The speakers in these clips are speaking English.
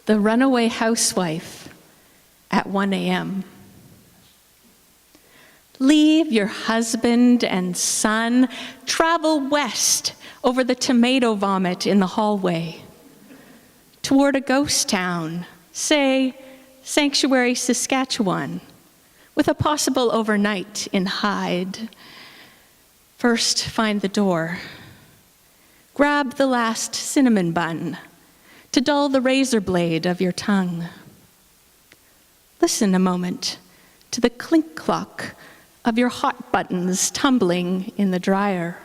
The runaway housewife at 1 a.m. Leave your husband and son, travel west over the tomato vomit in the hallway, toward a ghost town, say Sanctuary, Saskatchewan, with a possible overnight in Hyde. First, find the door. Grab the last cinnamon bun to dull the razor blade of your tongue. Listen a moment to the clink-clock of your hot buttons tumbling in the dryer.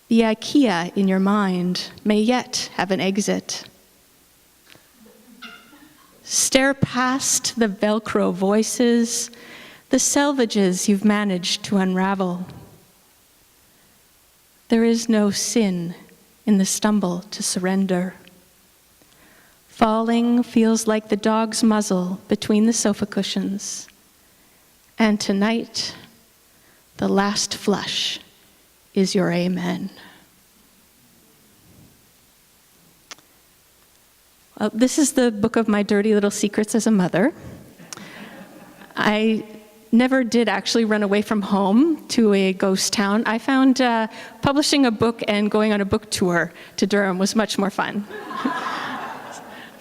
The IKEA in your mind may yet have an exit. Stare past the Velcro voices, the selvages you've managed to unravel. There is no sin in the stumble to surrender. Falling feels like the dog's muzzle between the sofa cushions. And tonight, the last flush is your amen. Well, this is the book of my dirty little secrets as a mother. I never did actually run away from home to a ghost town. I found publishing a book and going on a book tour to Durham was much more fun.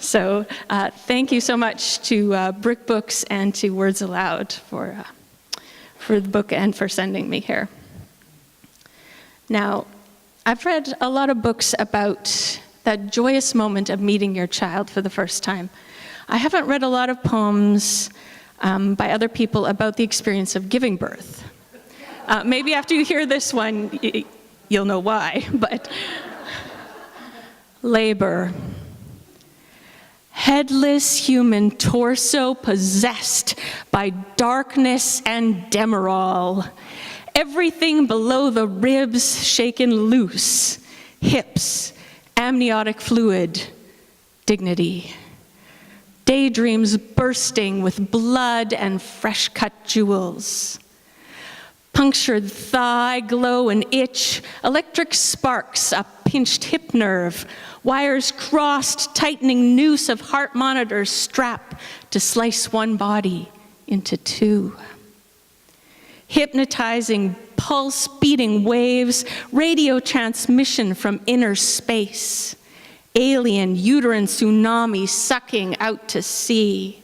So thank you so much to Brick Books and to Words Aloud for the book and for sending me here. Now, I've read a lot of books about that joyous moment of meeting your child for the first time. I haven't read a lot of poems by other people about the experience of giving birth. Maybe after you hear this one, you'll know why, but labor. Headless human torso possessed by darkness and Demerol. Everything below the ribs shaken loose. Hips, amniotic fluid, dignity. Daydreams bursting with blood and fresh-cut jewels. Punctured thigh, glow and itch, electric sparks, a pinched hip nerve, wires crossed, tightening noose of heart monitor strap to slice one body into two. Hypnotizing, pulse-beating waves, radio transmission from inner space. Alien uterine tsunami sucking out to sea.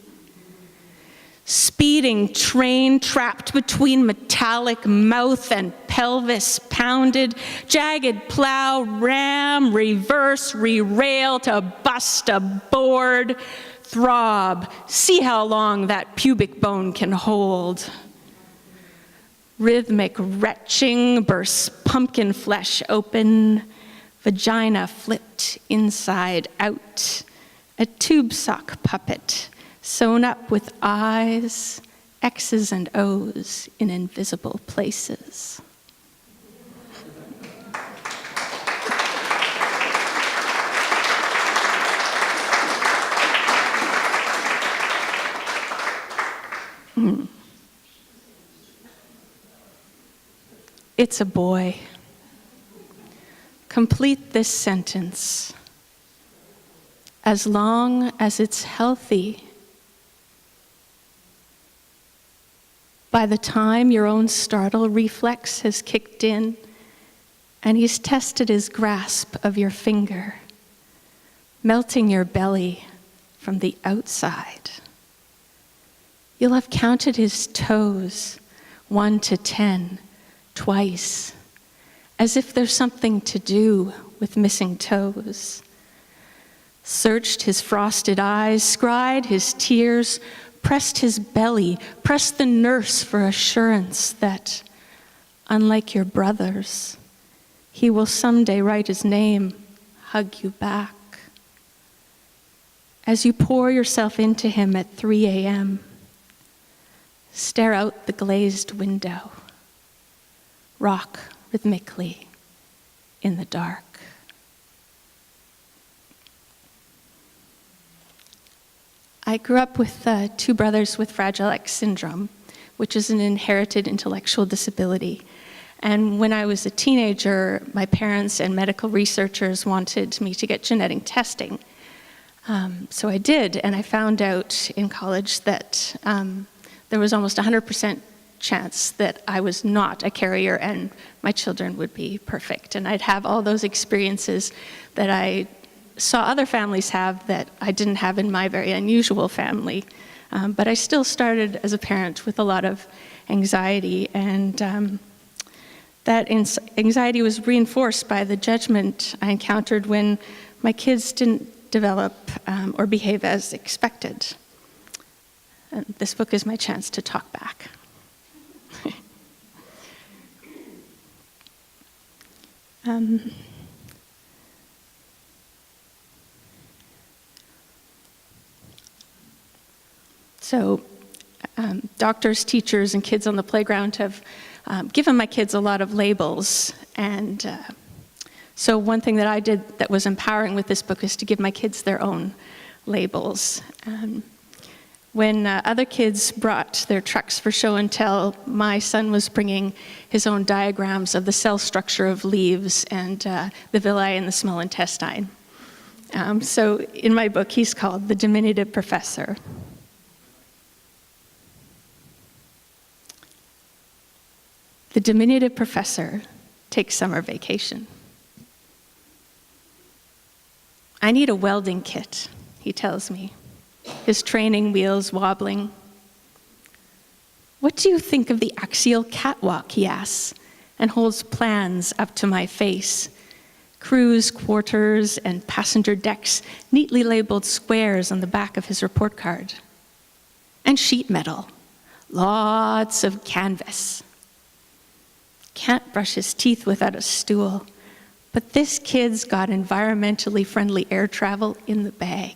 Speeding train trapped between metallic mouth and pelvis pounded, jagged plow, ram, reverse, re-rail to bust a board, throb, see how long that pubic bone can hold. Rhythmic retching bursts pumpkin flesh open, vagina flipped inside out, a tube sock puppet sewn up with eyes, X's and O's in invisible places. It's a boy. Complete this sentence. As long as it's healthy. By the time your own startle reflex has kicked in and he's tested his grasp of your finger, melting your belly from the outside, you'll have counted his toes 1 to 10 twice, as if there's something to do with missing toes. Searched his frosted eyes, scried his tears, pressed his belly, pressed the nurse for assurance that, unlike your brothers, he will someday write his name, hug you back. As you pour yourself into him at 3 a.m., stare out the glazed window, rock rhythmically in the dark. I grew up with 2 brothers with Fragile X syndrome, which is an inherited intellectual disability. And when I was a teenager, my parents and medical researchers wanted me to get genetic testing. So I did, and I found out in college that there was almost 100% chance that I was not a carrier and my children would be perfect. And I'd have all those experiences that I saw other families have that I didn't have in my very unusual family. But I still started as a parent with a lot of anxiety, and that anxiety was reinforced by the judgment I encountered when my kids didn't develop or behave as expected. And this book is my chance to talk back. So doctors, teachers, and kids on the playground have given my kids a lot of labels. And so one thing that I did that was empowering with this book is to give my kids their own labels. When other kids brought their trucks for show and tell, my son was bringing his own diagrams of the cell structure of leaves and the villi and the small intestine. So in my book, he's called the Diminutive Professor. The diminutive professor takes summer vacation. I need a welding kit, he tells me, his training wheels wobbling. What do you think of the axial catwalk, he asks, and holds plans up to my face. Crew's quarters and passenger decks, neatly labeled squares on the back of his report card. And sheet metal, lots of canvas. Can't brush his teeth without a stool, but this kid's got environmentally friendly air travel in the bag.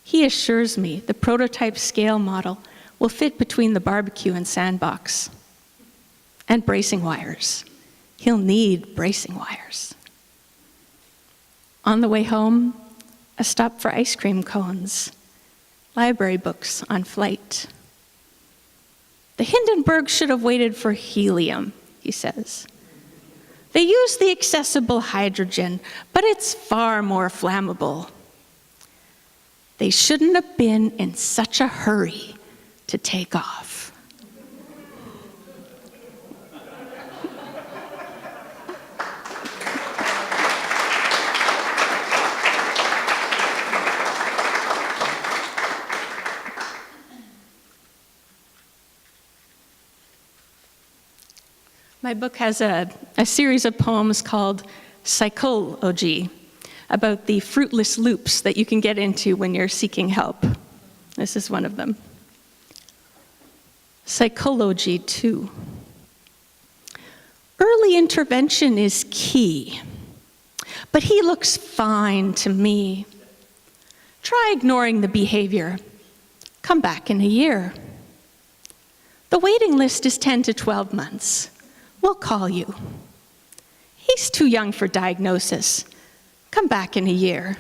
He assures me the prototype scale model will fit between the barbecue and sandbox. And bracing wires. He'll need bracing wires. On the way home, a stop for ice cream cones, library books on flight. The Hindenburg should have waited for helium, he says. They use the accessible hydrogen, but it's far more flammable. They shouldn't have been in such a hurry to take off. My book has a series of poems called Psychology, about the fruitless loops that you can get into when you're seeking help. This is one of them. Psychology 2. Early intervention is key, but he looks fine to me. Try ignoring the behavior. Come back in a year. The waiting list is 10 to 12 months. We'll call you. He's too young for diagnosis. Come back in a year.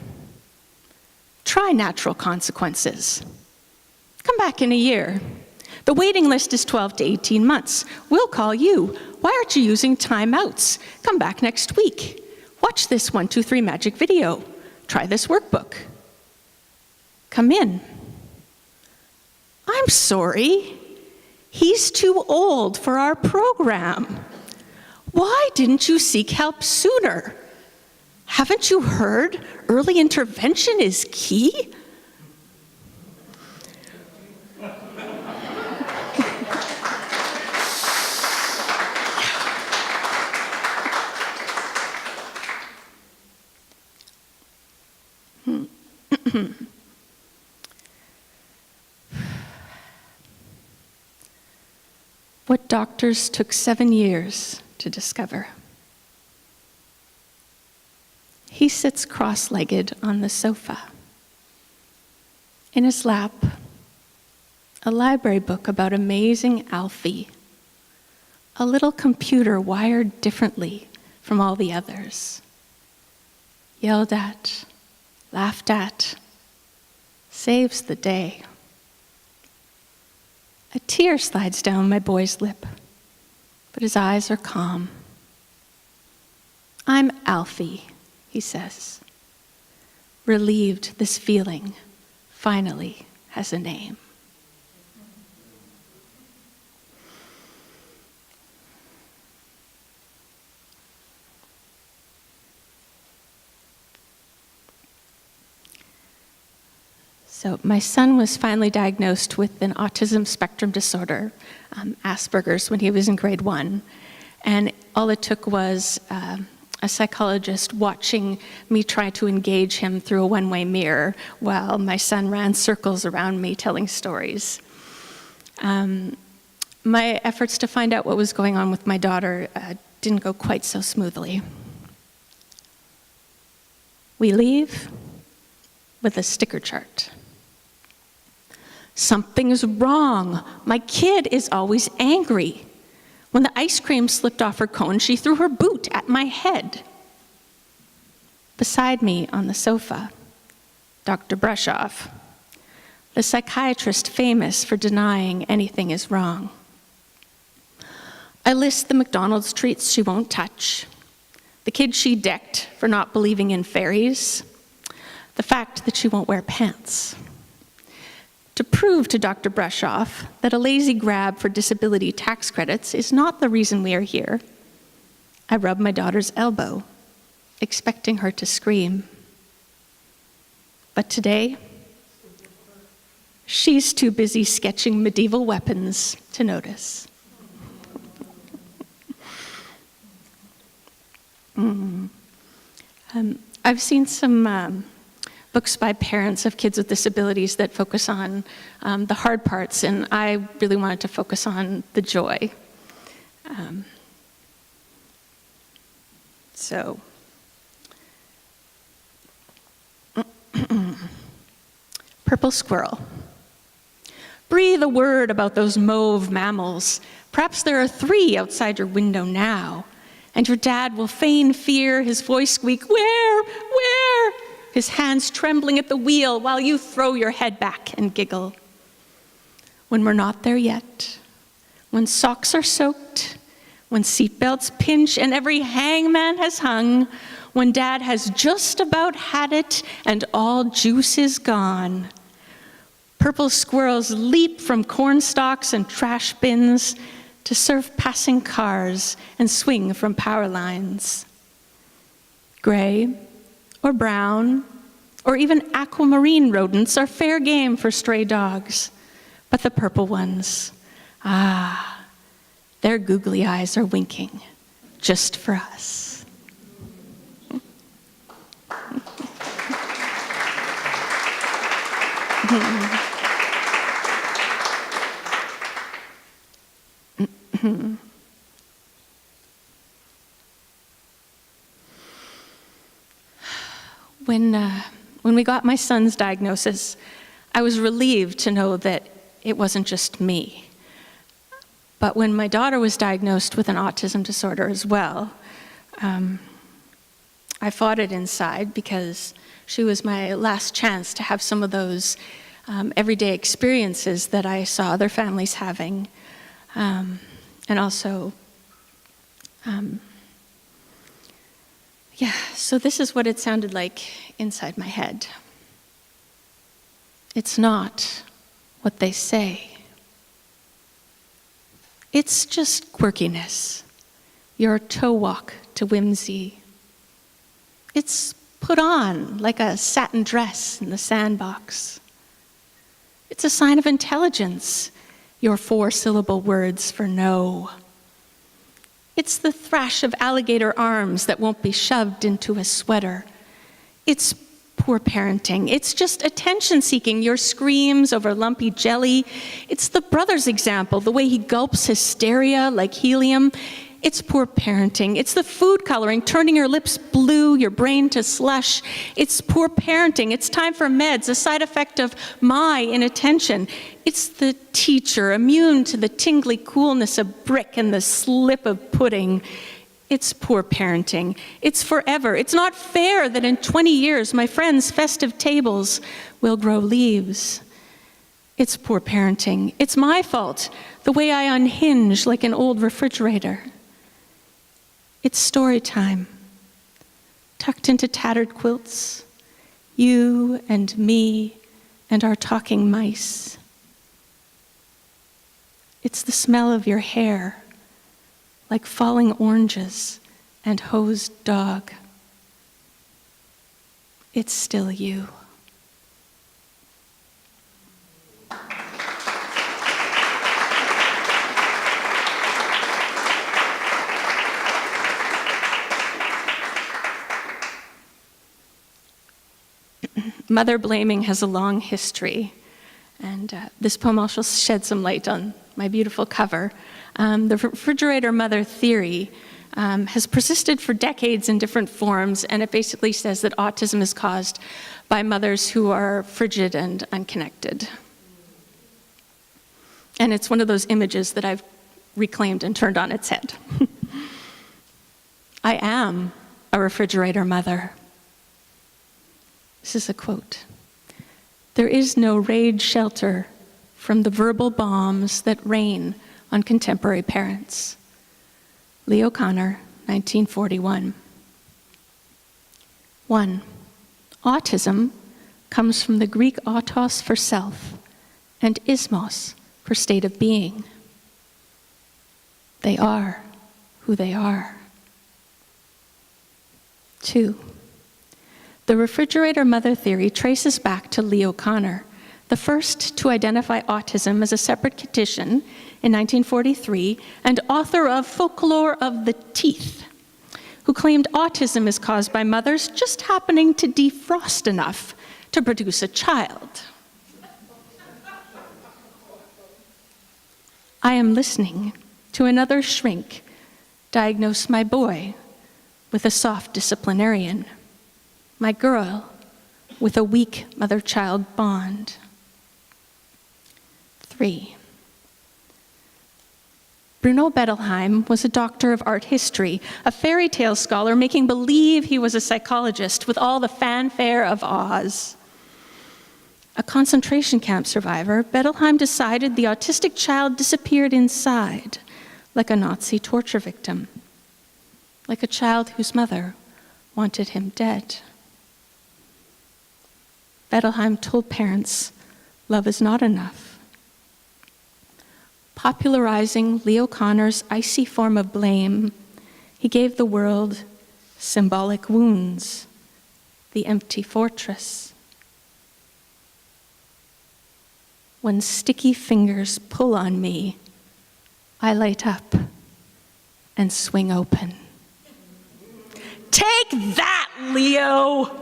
Try natural consequences. Come back in a year. The waiting list is 12 to 18 months. We'll call you. Why aren't you using timeouts? Come back next week. Watch this 1, 2, 3 magic video. Try this workbook. Come in. I'm sorry. He's too old for our program. Why didn't you seek help sooner? Haven't you heard? Early intervention is key? What doctors took 7 years to discover. He sits cross-legged on the sofa. In his lap, a library book about amazing Alfie, a little computer wired differently from all the others. Yelled at, laughed at, saves the day. A tear slides down my boy's lip, but his eyes are calm. I'm Alfie, he says. relieved this feeling finally has a name. So my son was finally diagnosed with an autism spectrum disorder, Asperger's, when he was in grade 1. And all it took was a psychologist watching me try to engage him through a one-way mirror while my son ran circles around me telling stories. My efforts to find out what was going on with my daughter didn't go quite so smoothly. We leave with a sticker chart. Something's wrong. My kid is always angry. When the ice cream slipped off her cone, she threw her boot at my head. Beside me on the sofa, Dr. Brushoff, the psychiatrist famous for denying anything is wrong. I list the McDonald's treats she won't touch, the kid she decked for not believing in fairies, the fact that she won't wear pants. To prove to Dr. Brushoff that a lazy grab for disability tax credits is not the reason we are here, I rub my daughter's elbow, expecting her to scream. But today, she's too busy sketching medieval weapons to notice. I've seen some books by parents of kids with disabilities that focus on the hard parts, and I really wanted to focus on the joy. Purple squirrel. Breathe a word about those mauve mammals. Perhaps there are 3 outside your window now, and your dad will feign fear, his voice squeak, "Where? Where?" his hands trembling at the wheel while you throw your head back and giggle. When we're not there yet, when socks are soaked, when seatbelts pinch and every hangman has hung, when Dad has just about had it and all juice is gone, purple squirrels leap from corn stalks and trash bins to surf passing cars and swing from power lines. Gray or brown, or even aquamarine rodents are fair game for stray dogs. But the purple ones, their googly eyes are winking just for us. When we got my son's diagnosis, I was relieved to know that it wasn't just me. But when my daughter was diagnosed with an autism disorder as well, I fought it inside because she was my last chance to have some of those everyday experiences that I saw other families having. And also, so this is what it sounded like inside my head. It's not what they say. It's just quirkiness, your toe walk to whimsy. It's put on like a satin dress in the sandbox. It's a sign of intelligence, your 4-syllable words for no. It's the thrash of alligator arms that won't be shoved into a sweater. It's poor parenting. It's just attention-seeking, your screams over lumpy jelly. It's the brother's example, the way he gulps hysteria like helium. It's poor parenting. It's the food coloring, turning your lips blue, your brain to slush. It's poor parenting. It's time for meds, a side effect of my inattention. It's the teacher, immune to the tingly coolness of brick and the slip of pudding. It's poor parenting. It's forever. It's not fair that in 20 years my friends' festive tables will grow leaves. It's poor parenting. It's my fault, the way I unhinge like an old refrigerator. It's story time, tucked into tattered quilts, You and me and our talking mice. It's the smell of your hair, like falling oranges and hosed dog. It's still you. Mother blaming has a long history, and this poem also shed some light on my beautiful cover. The refrigerator mother theory has persisted for decades in different forms, and it basically says that autism is caused by mothers who are frigid and unconnected. And it's one of those images that I've reclaimed and turned on its head. I am a refrigerator mother. This is a quote. There is no raid shelter from the verbal bombs that rain on contemporary parents. Leo Connor, 1941. 1. Autism comes from the Greek autos for self and ismos for state of being. They are who they are. 2. The refrigerator mother theory traces back to Leo Connor, the first to identify autism as a separate condition in 1943 and author of Folklore of the Teeth, who claimed autism is caused by mothers just happening to defrost enough to produce a child. I am listening to another shrink diagnose my boy with a soft disciplinarian, my girl with a weak mother-child bond. 3. Bruno Bettelheim was a doctor of art history, a fairy tale scholar making believe he was a psychologist with all the fanfare of Oz. A concentration camp survivor, Bettelheim decided the autistic child disappeared inside, like a Nazi torture victim, like a child whose mother wanted him dead. Bettelheim told parents, love is not enough. Popularizing Leo Connor's icy form of blame, he gave the world symbolic wounds, the empty fortress. When sticky fingers pull on me, I light up and swing open. Take that, Leo!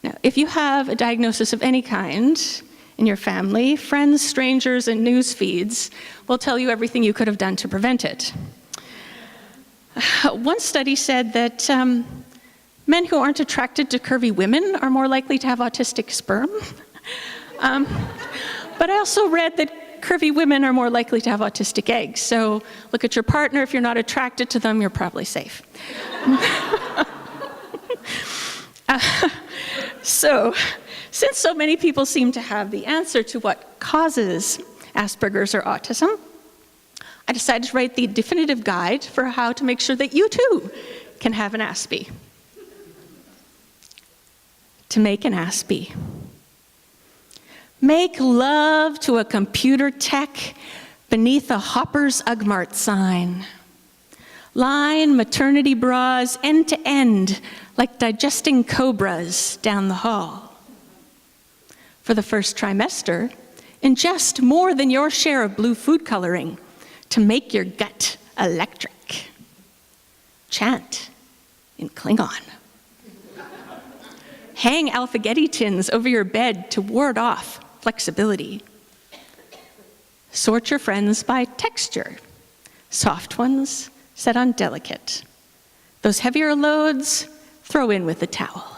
Now, if you have a diagnosis of any kind in your family, friends, strangers, and news feeds will tell you everything you could have done to prevent it. One study said that men who aren't attracted to curvy women are more likely to have autistic sperm. But I also read that curvy women are more likely to have autistic eggs. So look at your partner. If you're not attracted to them, you're probably safe. So, since so many people seem to have the answer to what causes Asperger's or autism, I decided to write the definitive guide for how to make sure that you too can have an Aspie. To make an Aspie. Make love to a computer tech beneath a Hopper's Ugmart sign. Line maternity bras end to end like digesting cobras down the hall. For the first trimester, ingest more than your share of blue food coloring to make your gut electric. Chant in Klingon. Hang alphagetti tins over your bed to ward off flexibility. Sort your friends by texture. Soft ones set on delicate. Those heavier loads, throw in with a towel.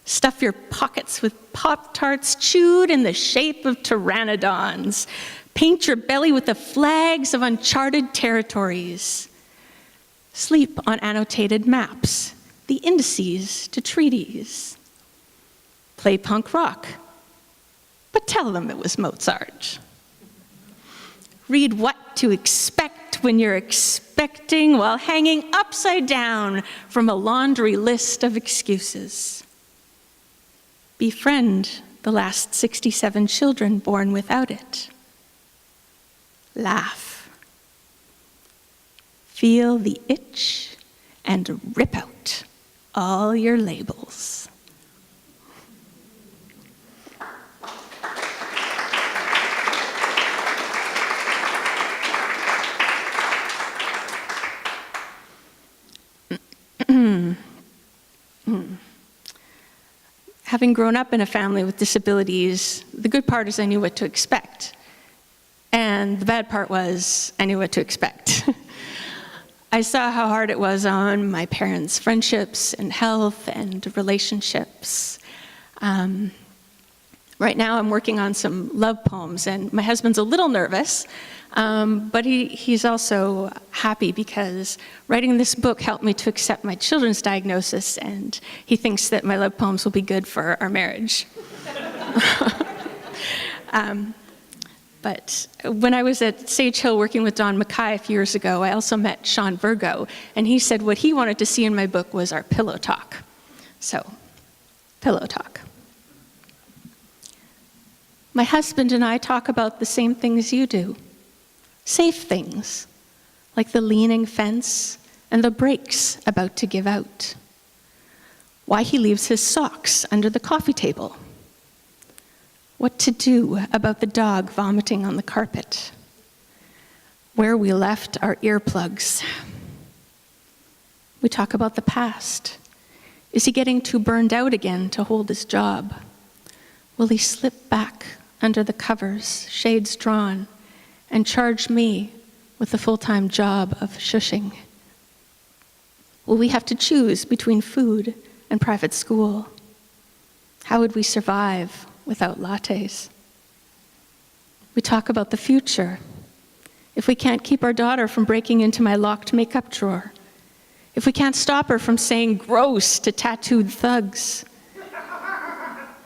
Stuff your pockets with Pop-Tarts chewed in the shape of pteranodons. Paint your belly with the flags of uncharted territories. Sleep on annotated maps, the indices to treaties. Play punk rock, but tell them it was Mozart. Read What to Expect When You're Expecting while hanging upside down from a laundry list of excuses. Befriend the last 67 children born without it. Laugh. Feel the itch and rip out all your labels. Having grown up in a family with disabilities, the good part is I knew what to expect. And the bad part was I knew what to expect. I saw how hard it was on my parents' friendships and health and relationships. Right now I'm working on some love poems, and my husband's a little nervous, but he's also happy because writing this book helped me to accept my children's diagnosis, and he thinks that my love poems will be good for our marriage. But when I was at Sage Hill working with Don Mackay a few years ago, I also met Sean Virgo, and he said what he wanted to see in my book was our pillow talk. So, pillow talk. My husband and I talk about the same things you do. Safe things, like the leaning fence and the brakes about to give out. Why he leaves his socks under the coffee table. What to do about the dog vomiting on the carpet. Where we left our earplugs. We talk about the past. Is he getting too burned out again to hold his job? Will he slip back under the covers, shades drawn, and charge me with the full-time job of shushing? Will we have to choose between food and private school? How would we survive without lattes? We talk about the future. If we can't keep our daughter from breaking into my locked makeup drawer, if we can't stop her from saying gross to tattooed thugs,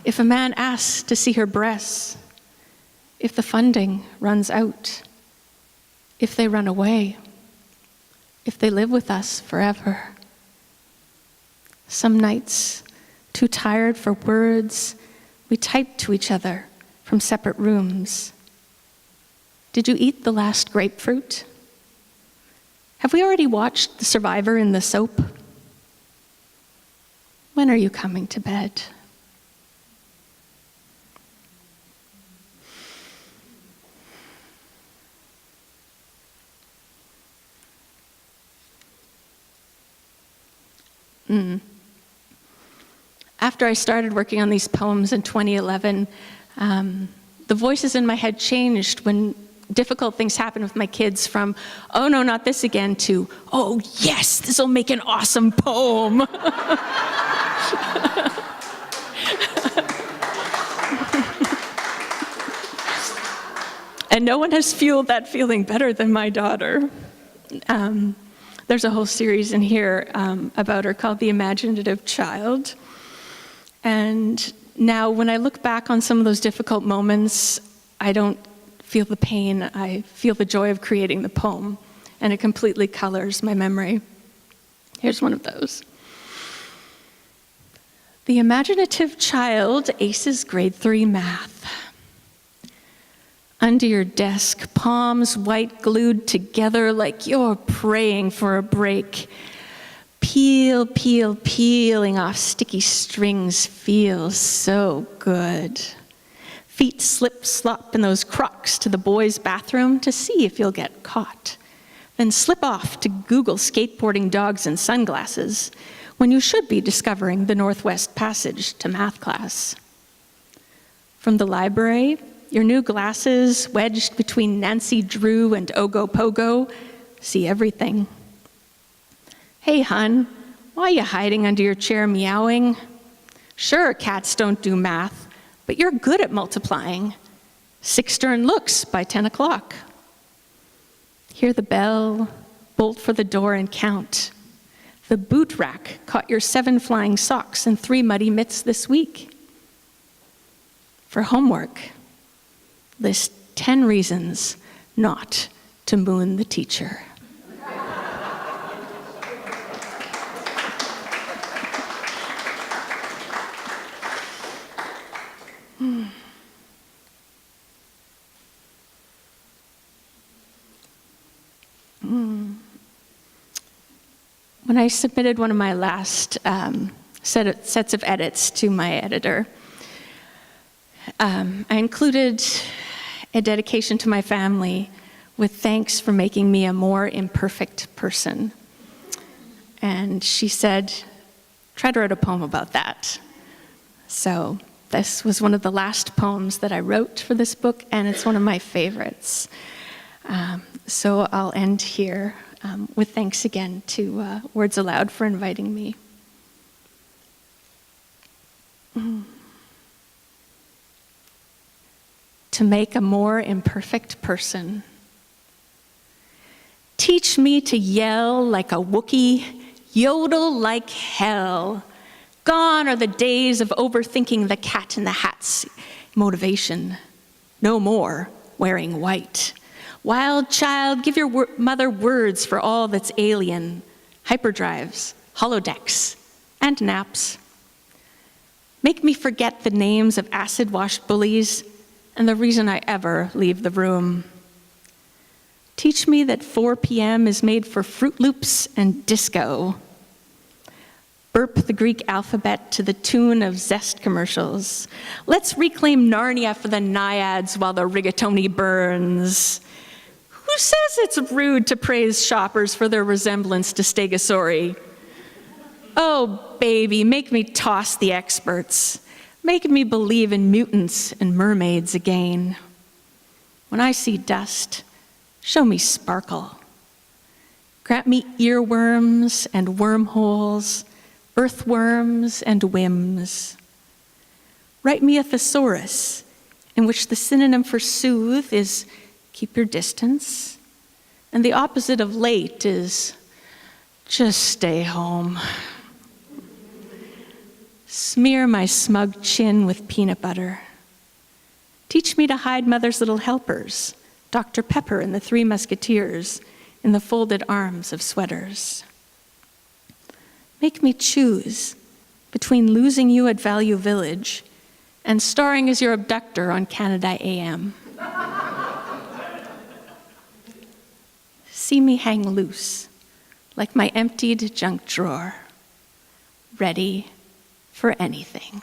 if a man asks to see her breasts, if the funding runs out, if they run away, if they live with us forever. Some nights, too tired for words, we type to each other from separate rooms. Did you eat the last grapefruit? Have we already watched The Survivor in the soap? When are you coming to bed? After I started working on these poems in 2011, the voices in my head changed when difficult things happened with my kids, from, oh no, not this again, to, oh yes, this will make an awesome poem. And no one has fueled that feeling better than my daughter. There's a whole series in here about her called The Imaginative Child. And now when I look back on some of those difficult moments, I don't feel the pain, I feel the joy of creating the poem, and it completely colors my memory. Here's one of those. The imaginative child aces grade 3 math. Under your desk, palms white glued together like you're praying for a break. Peeling off sticky strings feels so good. Feet slip slop in those Crocs to the boys' bathroom to see if you'll get caught. Then slip off to Google skateboarding dogs and sunglasses when you should be discovering the Northwest Passage to math class. From the library, your new glasses wedged between Nancy Drew and Ogopogo see everything. Hey, hun, why are you hiding under your chair meowing? Sure, cats don't do math, but you're good at multiplying. 6 stern looks by 10 o'clock. Hear the bell, bolt for the door and count. The boot rack caught your 7 flying socks and 3 muddy mitts this week. For homework, list 10 reasons not to moon the teacher. When I submitted one of my last sets of edits to my editor, I included a dedication to my family with thanks for making me a more imperfect person. And she said, try to write a poem about that. So this was one of the last poems that I wrote for this book, and it's one of my favorites. So I'll end here with thanks again to Words Aloud for inviting me. To make a more imperfect person. Teach me to yell like a Wookiee, yodel like hell. Gone are the days of overthinking the cat in the hat's motivation. No more wearing white. Wild child, give your mother words for all that's alien. Hyperdrives, holodecks, and naps. Make me forget the names of acid-washed bullies and the reason I ever leave the room. Teach me that 4 p.m. is made for Fruit Loops and disco. Burp the Greek alphabet to the tune of Zest commercials. Let's reclaim Narnia for the naiads while the rigatoni burns. Who says it's rude to praise shoppers for their resemblance to Stegosauri? Oh, baby, make me toss the experts. Make me believe in mutants and mermaids again. When I see dust, show me sparkle. Grant me earworms and wormholes, earthworms and whims. Write me a thesaurus in which the synonym for soothe is keep your distance, and the opposite of late is just stay home. Smear my smug chin with peanut butter. Teach me to hide Mother's Little Helpers, Dr. Pepper and the Three Musketeers in the folded arms of sweaters. Make me choose between losing you at Value Village and starring as your abductor on Canada AM. See me hang loose like my emptied junk drawer, ready for anything.